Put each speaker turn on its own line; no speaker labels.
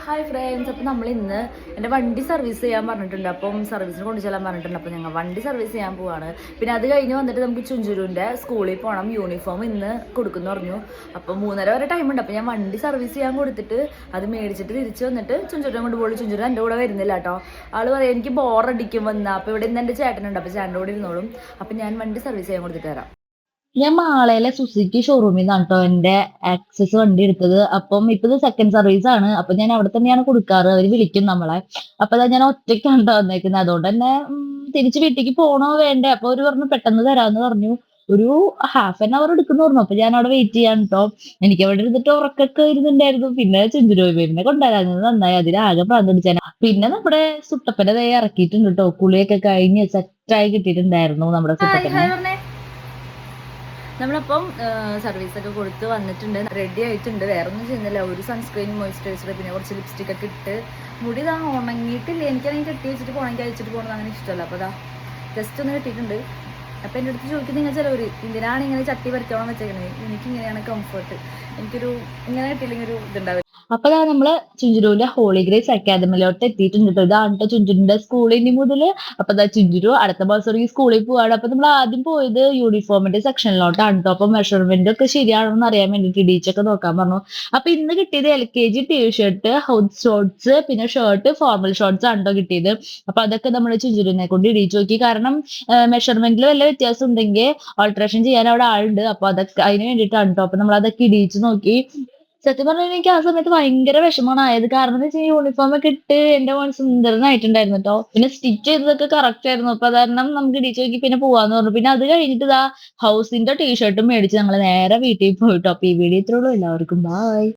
Hi friends, അപ്പോൾ നമ്മൾ ഇന്ന് എൻ്റെ വണ്ടി സർവീസ് ചെയ്യാൻ പറഞ്ഞിട്ടുണ്ട്. അപ്പം സർവീസിന് കൊണ്ടു ചെല്ലാൻ പറഞ്ഞിട്ടുണ്ട്. അപ്പോൾ ഞങ്ങൾ വണ്ടി സർവീസ് ചെയ്യാൻ പോവാണ്. പിന്നെ അത് കഴിഞ്ഞ് വന്നിട്ട് നമുക്ക് ചുഞ്ചുരുവിൻ്റെ സ്കൂളിൽ പോകണം. യൂണിഫോം ഇന്ന് കൊടുക്കുമെന്ന് പറഞ്ഞു. അപ്പോൾ 3:30 വരെ ടൈമുണ്ട്. അപ്പോൾ ഞാൻ വണ്ടി സർവീസ് ചെയ്യാൻ കൊടുത്തിട്ട് അത് മേടിച്ചിട്ട് തിരിച്ച് വന്നിട്ട് ചുഞ്ചുരുവിനെ കൊണ്ട് പോകുള്ളൂ. ചുഞ്ചുരു എൻ്റെ കൂടെ വരുന്നില്ല കേട്ടോ. ആൾ പറയും എനിക്ക് ബോറടിക്കും വന്നാൽ. അപ്പോൾ ഇവിടെ ഇന്ന് എൻ്റെ ചേട്ടനുണ്ട്. അപ്പോൾ ചേട്ടൻ്റെ കൂടെ ഇരുന്നോളും. അപ്പോൾ ഞാൻ വണ്ടി സർവീസ് ചെയ്യാൻ കൊടുത്തിട്ട് വരാം. ഞാൻ മാളയിലെ സുസുക്കി ഷോറൂമിൽ നിന്നാണ് കേട്ടോ എന്റെ ആക്സസ് വണ്ടി എടുത്തത്. അപ്പം ഇപ്പൊ ഇത് സെക്കൻഡ് സർവീസ് ആണ്. അപ്പൊ ഞാൻ അവിടെ തന്നെയാണ് കൊടുക്കാറ്. അവര് വിളിക്കും നമ്മളെ. അപ്പൊ അതാ ഞാൻ ഒറ്റയ്ക്കാണ് ട്ടോ വന്നേക്കുന്നത്. അതുകൊണ്ട് തന്നെ തിരിച്ച് വീട്ടിലേക്ക് പോണോ വേണ്ടേ? അപ്പൊ അവര് പറഞ്ഞു പെട്ടെന്ന് തരാന്ന് പറഞ്ഞു. ഒരു ഹാഫ് ആൻ അവർ എടുക്കുന്നു പറഞ്ഞു. അപ്പൊ ഞാൻ അവിടെ വെയിറ്റ് ചെയ്യാൻ ട്ടോ. എനിക്ക് അവിടെ ഇരുന്നിട്ട് ഉറക്കൊക്കെ ഇരുന്നുണ്ടായിരുന്നു. പിന്നെ ചെഞ്ചുരോയി ബേബിനെ കൊണ്ടുവരാഞ്ഞത് നന്നായി. അതിലാകെ പ്രാന്തടിച്ചാൽ. പിന്നെ നമ്മുടെ സുട്ടപ്പനെ ദേ ഇറക്കിയിട്ടുണ്ട് കേട്ടോ. കുളിയൊക്കെ കഴിഞ്ഞ് സെറ്റായി കിട്ടിയിട്ടുണ്ടായിരുന്നു നമ്മുടെ സുട്ടപ്പനെ. നമ്മളപ്പം സർവീസൊക്കെ കൊടുത്ത് വന്നിട്ടുണ്ട്, റെഡി ആയിട്ടുണ്ട്. വേറെ ഒന്നും ചെയ്യുന്നില്ല. ഒരു സൺസ്ക്രീൻ, മോയ്സ്ചറൈസർ, പിന്നെ കുറച്ച് ലിപ്സ്റ്റിക് ഒക്കെ ഇട്ട് മുടി ഇതാ ഉണങ്ങിയിട്ടില്ല. എനിക്കാണെങ്കിൽ കെട്ടി വെച്ചിട്ട് പോകണമെങ്കിൽ അയച്ചിട്ട് പോകണമെന്ന് അങ്ങനെ ഇഷ്ടമല്ല. അപ്പോൾ അതാ ജസ്റ്റ് ഒന്ന് കെട്ടിയിട്ടുണ്ട്. അപ്പം എൻ്റെ അടുത്ത് ചോദിക്കും നിങ്ങൾ ചിലവർ എന്തിനാണ് ഇങ്ങനെ ചട്ടി പറിച്ചോളം വെച്ചേക്കണത്? എനിക്കിങ്ങനെയാണ് കംഫർട്ട്. എനിക്കൊരു ഇങ്ങനെ കെട്ടിയില്ലെങ്കിൽ ഒരു ഇതുണ്ടാവില്ല. അപ്പൊ നമ്മള് ചുഞ്ചുരുവിന്റെ ഹോളി ഗ്രേസ് അക്കാദമിയിലോട്ട് എത്തിയിട്ടുണ്ട് കേട്ടോ. ഇതാണ് കേട്ടോ ചുഞ്ചുരുവിന്റെ സ്കൂൾ ഇനി മുതല്. അപ്പൊ ചുഞ്ചുരു അടുത്ത മാസം ഈ സ്കൂളിൽ പോവാണ്. അപ്പൊ നമ്മൾ ആദ്യം പോയത് യൂണിഫോമിന്റെ സെക്ഷനിലോട്ടാണ് കേട്ടോ. അപ്പൊ മെഷർമെന്റ് ഒക്കെ ശരിയാണെന്ന് അറിയാൻ വേണ്ടിട്ട് ഇടിച്ചൊക്കെ നോക്കാൻ പറഞ്ഞു. അപ്പൊ ഇന്ന് കിട്ടിയത് LKG ടീഷർട്ട്, ഹൗസ് ഷോർട്സ്, പിന്നെ ഷർട്ട്, ഫോർമൽ ഷോർട്സ് ആണ് കേട്ടോ കിട്ടിയത്. അപ്പൊ അതൊക്കെ നമ്മൾ ചുഞ്ചുരുവിനെ കൊണ്ട് ഇടിച്ചു നോക്കി. കാരണം മെഷർമെന്റിൽ വല്ല വ്യത്യാസം ഉണ്ടെങ്കിൽ ഓൾട്രേഷൻ ചെയ്യാൻ അവിടെ ആളുണ്ട്. അപ്പൊ അതൊക്കെ അതിന് വേണ്ടിയിട്ടാണ് കേട്ടോ. അപ്പൊ നമ്മൾ അതൊക്കെ ഇടിച്ചു നോക്കി. സത്യം പറഞ്ഞാൽ എനിക്ക് ആ സമയത്ത് ഭയങ്കര വിഷമമാണ് ആയത്. കാരണം എന്ന് വെച്ചാൽ യൂണിഫോം ഒക്കെ ഇട്ട് എന്റെ മോൻ സുന്ദരനായിട്ടുണ്ടായിരുന്നു കേട്ടോ. പിന്നെ സ്റ്റിച്ച് ചെയ്തതൊക്കെ കറക്റ്റ് ആയിരുന്നു. അപ്പൊ കാരണം നമുക്ക് ഇടിച്ചു നോക്കി പിന്നെ പോവാന്ന് പറഞ്ഞു. പിന്നെ അത് കഴിഞ്ഞിട്ട് ഹൗസിന്റെ ടീഷർട്ടും മേടിച്ച് ഞങ്ങൾ നേരെ വീട്ടിൽ പോയിട്ടോ. അപ്പൊ ഈ വീഡിയോ ഇത്രയുള്ളൂ. എല്ലാവർക്കും ബൈ.